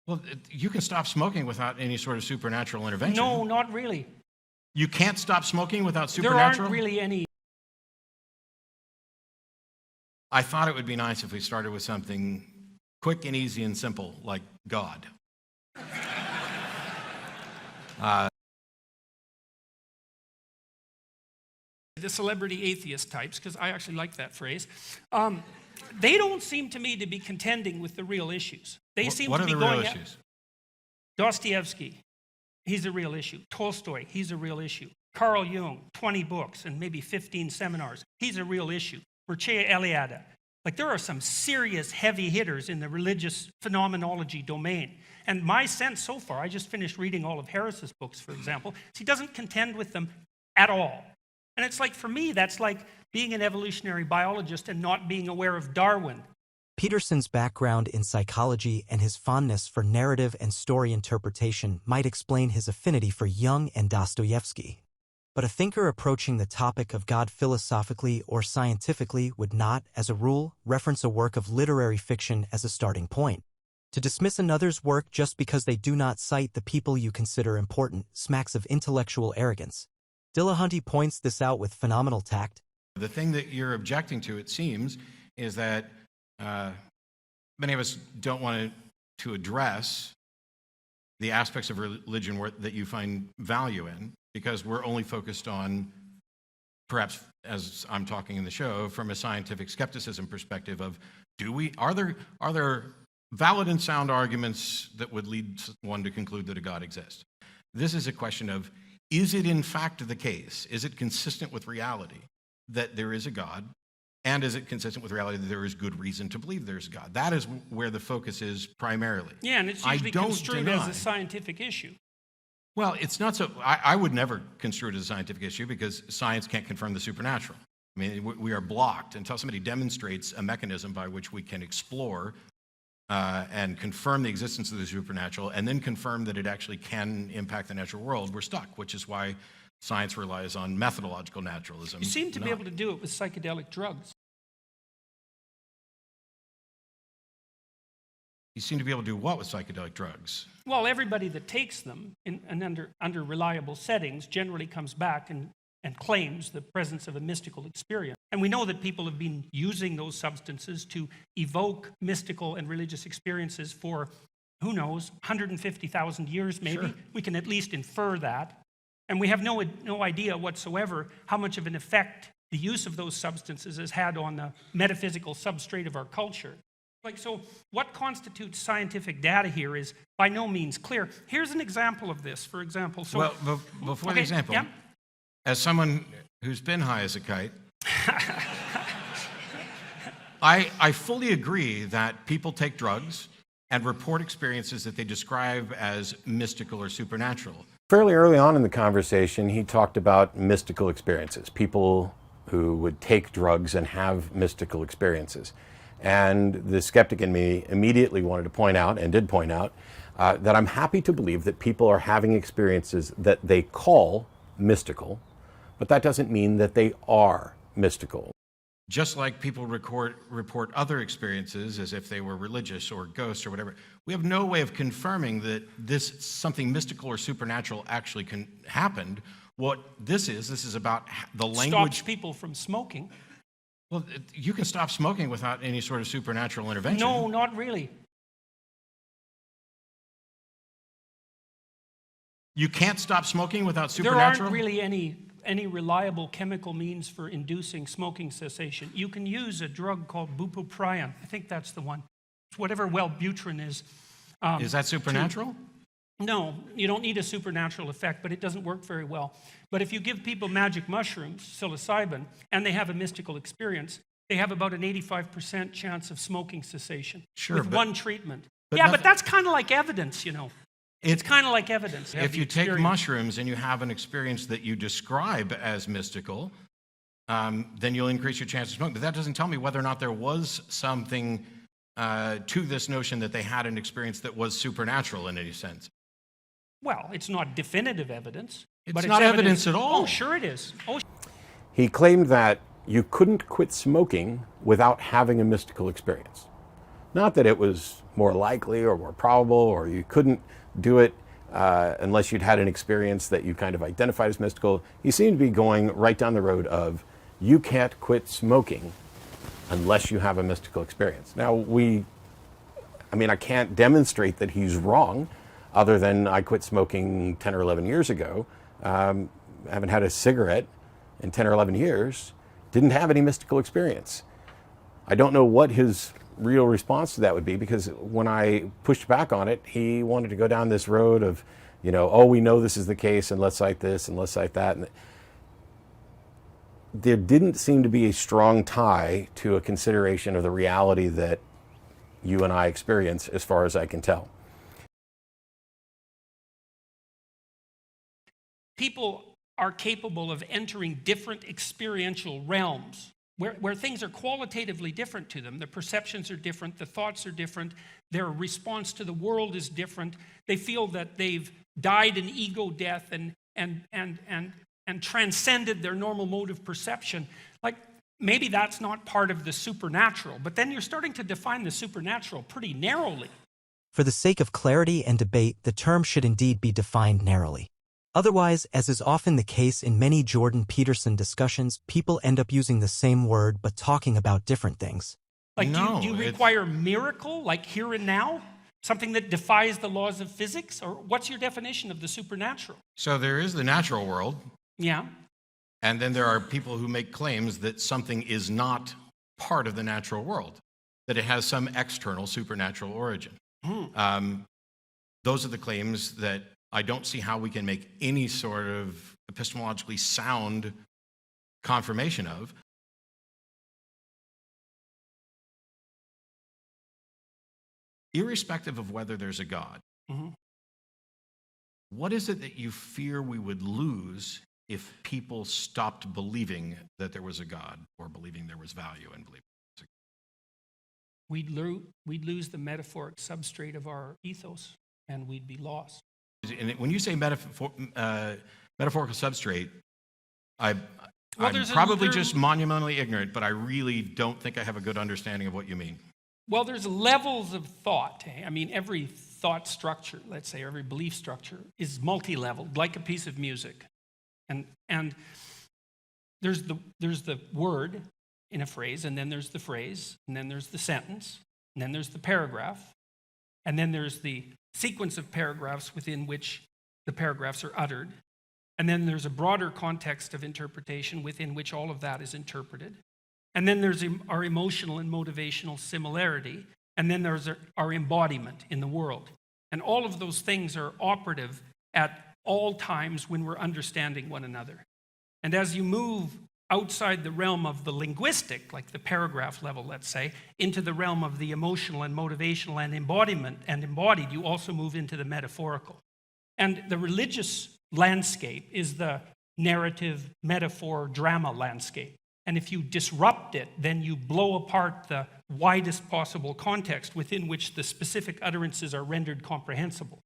Well, you can stop smoking without any sort of supernatural intervention. No, not really. You can't stop smoking without supernatural? There aren't really any. I thought it would be nice if we started with something quick and easy and simple, like God. The celebrity atheist types, because I actually like that phrase, they don't seem to me to be contending with the real issues. They seem what to are be the going real issues? Dostoevsky, he's a real issue. Tolstoy, he's a real issue. Carl Jung, 20 books and maybe 15 seminars, he's a real issue. Mircea Eliade. Like, there are some serious heavy hitters in the religious phenomenology domain. And my sense so far, I just finished reading all of Harris's books, for example, he doesn't contend with them at all. And it's like, for me, that's like being an evolutionary biologist and not being aware of Darwin. Peterson's background in psychology and his fondness for narrative and story interpretation might explain his affinity for Jung and Dostoevsky. But a thinker approaching the topic of God philosophically or scientifically would not, as a rule, reference a work of literary fiction as a starting point. To dismiss another's work just because they do not cite the people you consider important smacks of intellectual arrogance. Dillahunty points this out with phenomenal tact. The thing that you're objecting to, it seems, is that many of us don't want to address the aspects of religion that you find value in, because we're only focused on, perhaps as I'm talking in the show, from a scientific skepticism perspective of, are there valid and sound arguments that would lead one to conclude that a God exists? This is a question of, is it in fact the case? Is it consistent with reality that there is a God? And is it consistent with reality that there is good reason to believe there's a God? That is where the focus is primarily. Yeah, and it's usually construed as a scientific issue. Well, it's not so. I would never construe it as a scientific issue, because science can't confirm the supernatural. I mean, we are blocked until somebody demonstrates a mechanism by which we can explore and confirm the existence of the supernatural, and then confirm that it actually can impact the natural world. We're stuck, which is why science relies on methodological naturalism. You seem to be able to do it with psychedelic drugs. You seem to be able to do what with psychedelic drugs? Well, everybody that takes them under reliable settings generally comes back and claims the presence of a mystical experience. And we know that people have been using those substances to evoke mystical and religious experiences for, who knows, 150,000 years maybe. Sure. We can at least infer that. And we have no idea whatsoever how much of an effect the use of those substances has had on the metaphysical substrate of our culture. So what constitutes scientific data here is by no means clear. Here's an example of this, for example. Well, before the example, yeah. As someone who's been high as a kite, I fully agree that people take drugs and report experiences that they describe as mystical or supernatural. Fairly early on in the conversation, he talked about mystical experiences, people who would take drugs and have mystical experiences. And the skeptic in me immediately wanted to point out, and did point out, that I'm happy to believe that people are having experiences that they call mystical, but that doesn't mean that they are mystical. Just like people report other experiences as if they were religious or ghosts or whatever, we have no way of confirming that this something mystical or supernatural actually happened. What this is about the language. Stops people from smoking. Well, you can stop smoking without any sort of supernatural intervention. No, not really. You can't stop smoking without supernatural? There aren't really any reliable chemical means for inducing smoking cessation. You can use a drug called bupropion. I think that's the one. It's whatever Wellbutrin is. Is that supernatural? No, you don't need a supernatural effect, but it doesn't work very well. But if you give people magic mushrooms, psilocybin, and they have a mystical experience, they have about an 85% chance of smoking cessation with one treatment. But that's kind of like evidence, you know. It's kind of like evidence. If you take mushrooms and you have an experience that you describe as mystical, then you'll increase your chance of smoking. But that doesn't tell me whether or not there was something to this notion that they had an experience that was supernatural in any sense. Well, it's not definitive evidence. It's not evidence at all. Oh, sure it is. He claimed that you couldn't quit smoking without having a mystical experience. Not that it was more likely or more probable or you couldn't do it unless you'd had an experience that you kind of identified as mystical. He seemed to be going right down the road of you can't quit smoking unless you have a mystical experience. Now, I can't demonstrate that he's wrong other than I quit smoking 10 or 11 years ago. I haven't had a cigarette in 10 or 11 years, didn't have any mystical experience. I don't know what his real response to that would be, because when I pushed back on it, he wanted to go down this road of, oh, we know this is the case, and let's cite this and let's cite that. And there didn't seem to be a strong tie to a consideration of the reality that you and I experience, as far as I can tell. People are capable of entering different experiential realms where things are qualitatively different to them. The perceptions are different, the thoughts are different, their response to the world is different. They feel that they've died an ego death and transcended their normal mode of perception. Like, maybe that's not part of the supernatural, but then you're starting to define the supernatural pretty narrowly. For the sake of clarity and debate, the term should indeed be defined narrowly. Otherwise, as is often the case in many Jordon-Peterson discussions, people end up using the same word but talking about different things. Like, No, do you it's- require miracle, like here and now? Something that defies the laws of physics? Or what's your definition of the supernatural? So there is the natural world, Yeah. and then there are people who make claims that something is not part of the natural world, that it has some external supernatural origin. Those are the claims that I don't see how we can make any sort of epistemologically sound confirmation of. Irrespective of whether there's a God, what is it that you fear we would lose if people stopped believing that there was a God, or believing there was value in believing there was a God? We'd lose the metaphoric substrate of our ethos, and we'd be lost. And when you say metaphorical substrate, I'm there's probably there's- just monumentally ignorant, but I really don't think I have a good understanding of what you mean. Well, there's levels of thought. I mean, every thought structure, let's say, every belief structure is multi-leveled, like a piece of music. And there's the word in a phrase, and then there's the phrase, and then there's the sentence, and then there's the paragraph, and then there's the sequence of paragraphs within which the paragraphs are uttered. And then there's a broader context of interpretation within which all of that is interpreted. And then there's our emotional and motivational similarity. And then there's our embodiment in the world. And all of those things are operative at all times when we're understanding one another. And as you move outside the realm of the linguistic, like the paragraph level, let's say, into the realm of the emotional and motivational and embodiment and embodied, you also move into the metaphorical. And the religious landscape is the narrative, metaphor, drama landscape. And if you disrupt it, then you blow apart the widest possible context within which the specific utterances are rendered comprehensible.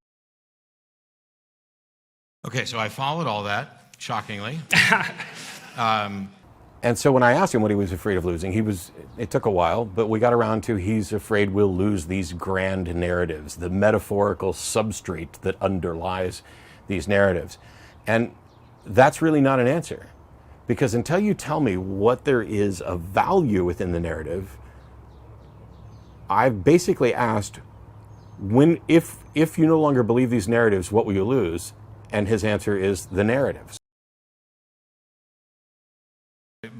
Okay, so I followed all that, shockingly. And so when I asked him what he was afraid of losing, it took a while, but we got around to he's afraid we'll lose these grand narratives, the metaphorical substrate that underlies these narratives. And that's really not an answer. Because until you tell me what there is of value within the narrative, I've basically asked, if you no longer believe these narratives, what will you lose? And his answer is the narratives.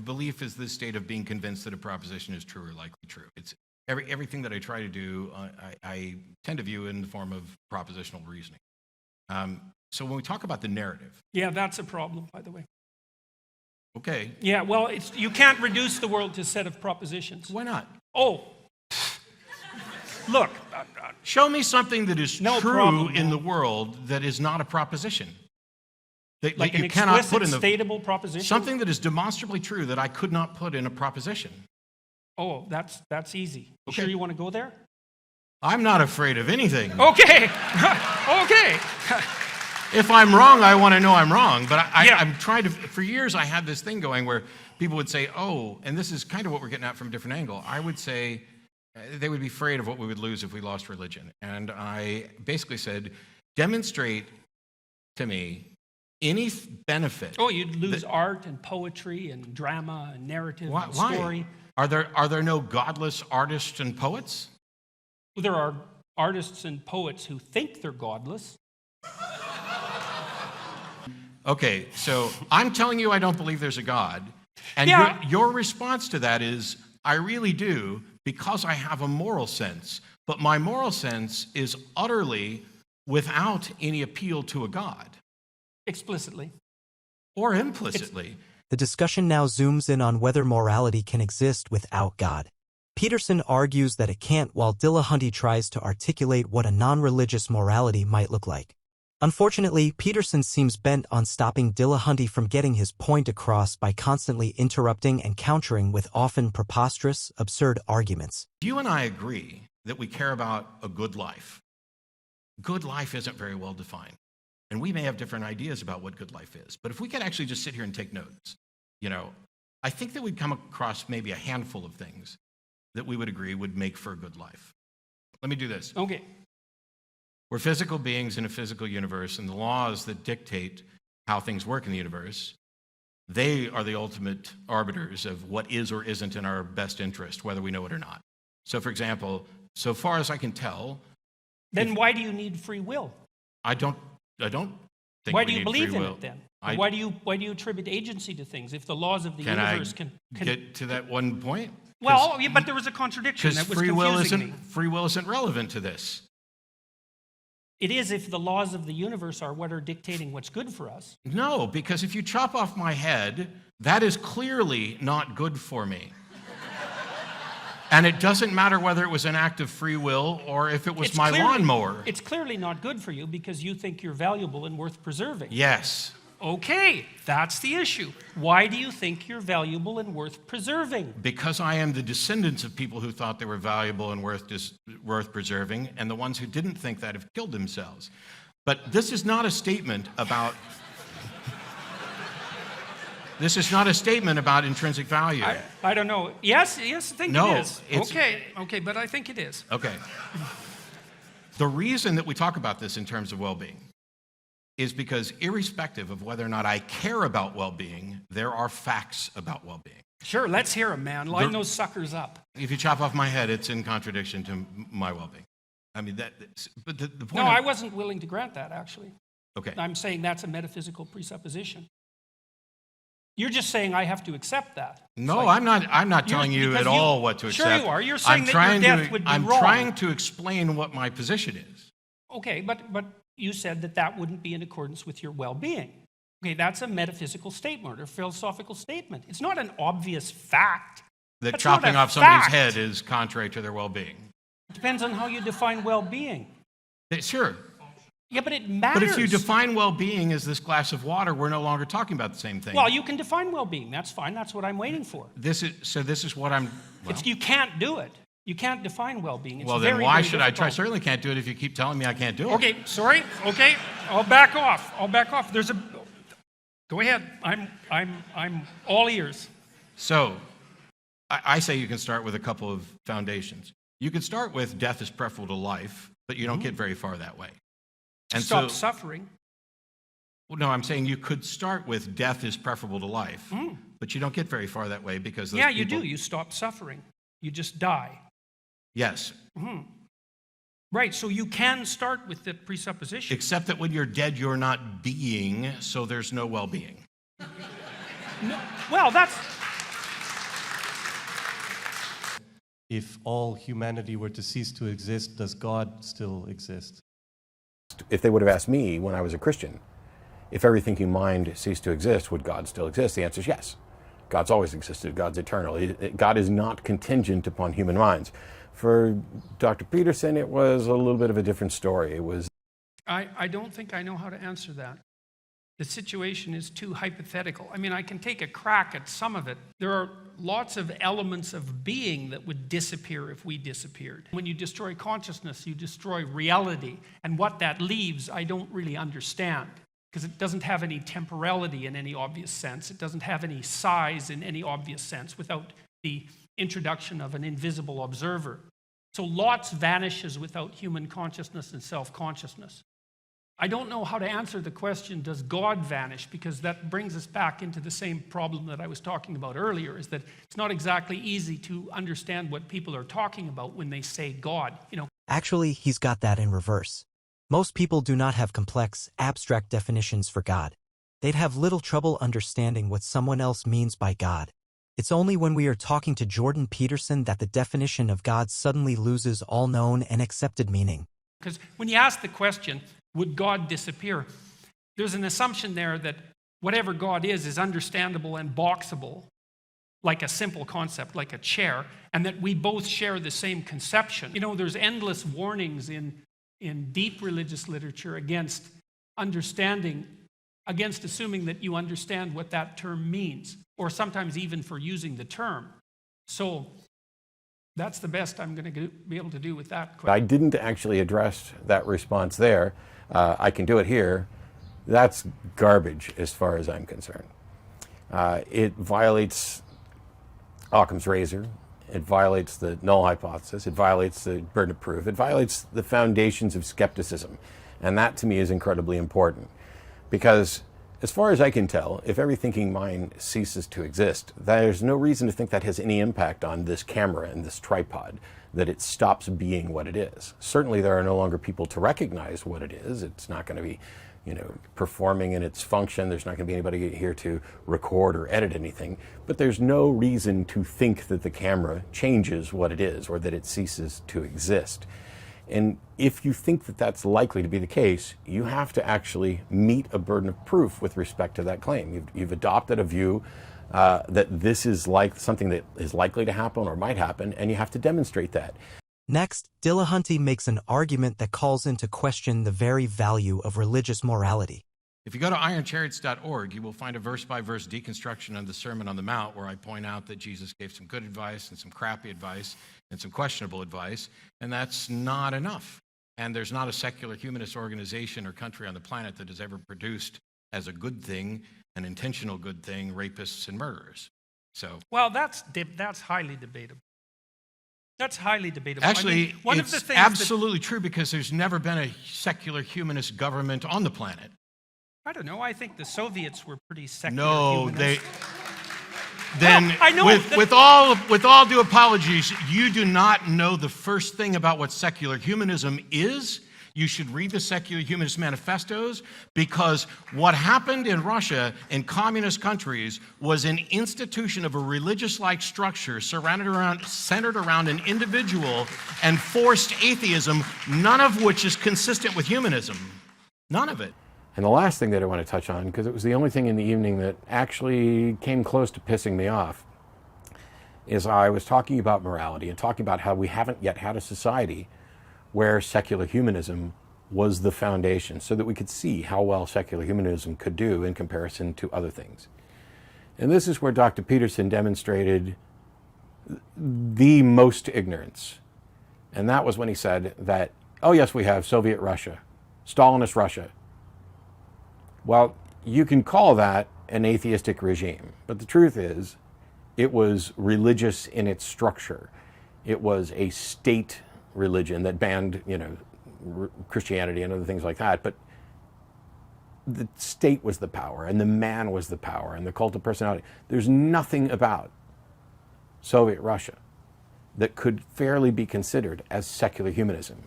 Belief is the state of being convinced that a proposition is true or likely true. It's everything that I try to do, I tend to view in the form of propositional reasoning. So when we talk about the narrative, Yeah, that's a problem, by the way. okay, Yeah, well, you can't reduce the world to a set of propositions. why not? Oh, look, Show me something that is No true problem, in man. the world that is not a proposition. That like an you cannot explicit, put in the statable proposition. something that is demonstrably true that I could not put in a proposition. Oh, that's easy. You Okay. sure you want to go there? I'm not afraid of anything. Okay, okay. If I'm wrong, I want to know I'm wrong. But Yeah. I'm trying to, for years, I had this thing going where people would say, oh, and this is kind of what we're getting at from a different angle. I would say, They would be afraid of what we would lose if we lost religion. And I basically said, demonstrate to me any benefit. Oh, you'd lose art and poetry and drama and narrative and Why? story. Are there no godless artists and poets? Well, there are artists and poets who think they're godless. Okay, so I'm telling you I don't believe there's a God. And Yeah. your response to that is, I really do, because I have a moral sense. But my moral sense is utterly without any appeal to a God, Explicitly. or implicitly. The discussion now zooms in on whether morality can exist without God. Peterson argues that it can't, while Dillahunty tries to articulate what a non-religious morality might look like. Unfortunately, Peterson seems bent on stopping Dillahunty from getting his point across by constantly interrupting and countering with often preposterous, absurd arguments. You and I agree that we care about a good life. Good life isn't very well defined. And we may have different ideas about what good life is. But if we could actually just sit here and take notes, I think that we'd come across maybe a handful of things that we would agree would make for a good life. Let me do this. Okay. We're physical beings in a physical universe, and the laws that dictate how things work in the universe, they are the ultimate arbiters of what is or isn't in our best interest, whether we know it or not. So, for example, so far as I can tell, Then why do you need free will? I don't think Why we do you need believe free in will. it then? I- Why do you attribute agency to things if the laws of the Can I universe can get to that one point? Well, yeah, but there was a contradiction Because that was confusing me. free will isn't relevant to this. It is if the laws of the universe are what are dictating what's good for us. No, because if you chop off my head, that is clearly not good for me. And it doesn't matter whether it was an act of free will or if it was my lawnmower. It's clearly not good for you because you think you're valuable and worth preserving. Yes. Okay, that's the issue. Why do you think you're valuable and worth preserving? Because I am the descendants of people who thought they were valuable and worth preserving, and the ones who didn't think that have killed themselves. But this is not a statement about... This is not a statement about intrinsic value. I don't know. Yes, I think No, it is. it's- Okay, but I think it is. Okay. The reason that we talk about this in terms of well-being is because irrespective of whether or not I care about well-being, there are facts about well-being. Sure, let's hear them, man. Line those suckers up. If you chop off my head, it's in contradiction to my well-being. I mean, but the point No, I wasn't willing to grant that, actually. Okay. I'm saying that's a metaphysical presupposition. You're just saying I have to accept that. No, I'm not telling you because at all what to accept. Sure you are. You're saying that your death would be I'm wrong. trying to explain what my position is. Okay, but you said that wouldn't be in accordance with your well-being. Okay, that's a metaphysical statement or philosophical statement. It's not an obvious fact. That That's not chopping a off somebody's fact. head is contrary to their well-being. It depends on how you define well-being. Sure. Yeah, but it matters. But if you define well-being as this glass of water, we're no longer talking about the same thing. Well, you can define well-being. That's fine. That's what I'm waiting for. This is what I'm... Well, You can't do it. You can't define well-being. It's well then very, why very should I try? I difficult. certainly can't do it if you keep telling me I can't do it. Okay, sorry. Okay, I'll back off. There's a... Go ahead. I'm all ears. So, I say you can start with a couple of foundations. You can start with death is preferable to life, but you don't get very far that way. And Stop suffering. Well, no, I'm saying you could start with death is preferable to life, but you don't get very far that way because those Yeah, you people- do. You stop suffering. You just die. Yes, Right, so you can start with the presupposition. except that when you're dead, you're not being, so there's no well-being. Well, that's... If all humanity were to cease to exist, does God still exist? If they would have asked me when I was a Christian, if every thinking mind ceased to exist, would God still exist? The answer is yes. God's always existed. God's eternal. God is not contingent upon human minds. For Dr. Peterson, it was a little bit of a different story. It was I don't think I know how to answer that. The situation is too hypothetical. I mean, I can take a crack at some of it. There are lots of elements of being that would disappear if we disappeared. When you destroy consciousness, you destroy reality. And what that leaves, I don't really understand. Because it doesn't have any temporality in any obvious sense. It doesn't have any size in any obvious sense without the introduction of an invisible observer. So lots vanishes without human consciousness and self-consciousness. I don't know how to answer the question, does God vanish? Because that brings us back into the same problem that I was talking about earlier, is that it's not exactly easy to understand what people are talking about when they say God. Actually, he's got that in reverse. Most people do not have complex, abstract definitions for God. They'd have little trouble understanding what someone else means by God. It's only when we are talking to Jordon Peterson that the definition of God suddenly loses all known and accepted meaning. Because when you ask the question, would God disappear? There's an assumption there that whatever God is understandable and boxable, like a simple concept, like a chair, and that we both share the same conception. There's endless warnings in deep religious literature against assuming that you understand what that term means, or sometimes even for using the term. So that's the best I'm going to be able to do with that question. I didn't actually address that response there. I can do it here. That's garbage as far as I'm concerned. It violates Occam's razor. It violates the null hypothesis. It violates the burden of proof. It violates the foundations of skepticism. And that to me is incredibly important. Because as far as I can tell, if every thinking mind ceases to exist, there's no reason to think that has any impact on this camera and this tripod, that it stops being what it is. Certainly there are no longer people to recognize what it is. It's not going to be, performing in its function. There's not going to be anybody here to record or edit anything. But there's no reason to think that the camera changes what it is or that it ceases to exist. And if you think that that's likely to be the case, you have to actually meet a burden of proof with respect to that claim. You've adopted a view that this is like something that is likely to happen or might happen, and you have to demonstrate that. Next, Dillahunty makes an argument that calls into question the very value of religious morality. If you go to ironchariots.org, you will find a verse-by-verse deconstruction of the Sermon on the Mount where I point out that Jesus gave some good advice and some crappy advice and some questionable advice, and that's not enough. And there's not a secular humanist organization or country on the planet that has ever produced as a good thing, an intentional good thing, rapists and murderers. Well, that's highly debatable. That's highly debatable. Actually, one it's of the things absolutely true because there's never been a secular humanist government on the planet. I don't know. I think the Soviets were pretty secular. No, humanists. I know. With all due apologies, you do not know the first thing about what secular humanism is. You should read the Secular Humanist Manifestos, because what happened in Russia and communist countries was an institution of a religious-like structure centered around an individual and forced atheism, none of which is consistent with humanism. None of it. And the last thing that I want to touch on, because it was the only thing in the evening that actually came close to pissing me off, is I was talking about morality and talking about how we haven't yet had a society where secular humanism was the foundation, so that we could see how well secular humanism could do in comparison to other things. And this is where Dr. Peterson demonstrated the most ignorance. And that was when he said that, oh yes, we have Soviet Russia, Stalinist Russia. Well, you can call that an atheistic regime, but the truth is, it was religious in its structure. It was a state religion that banned, Christianity and other things like that, but the state was the power, and the man was the power, and the cult of personality. There's nothing about Soviet Russia that could fairly be considered as secular humanism.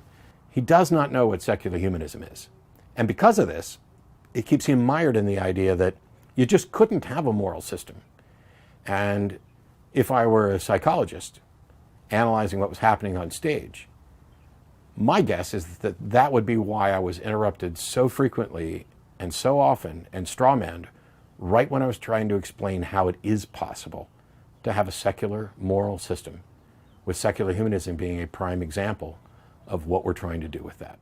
He does not know what secular humanism is. And because of this, it keeps him mired in the idea that you just couldn't have a moral system. And if I were a psychologist analyzing what was happening on stage, my guess is that that would be why I was interrupted so frequently and so often and strawmanned right when I was trying to explain how it is possible to have a secular moral system, with secular humanism being a prime example of what we're trying to do with that.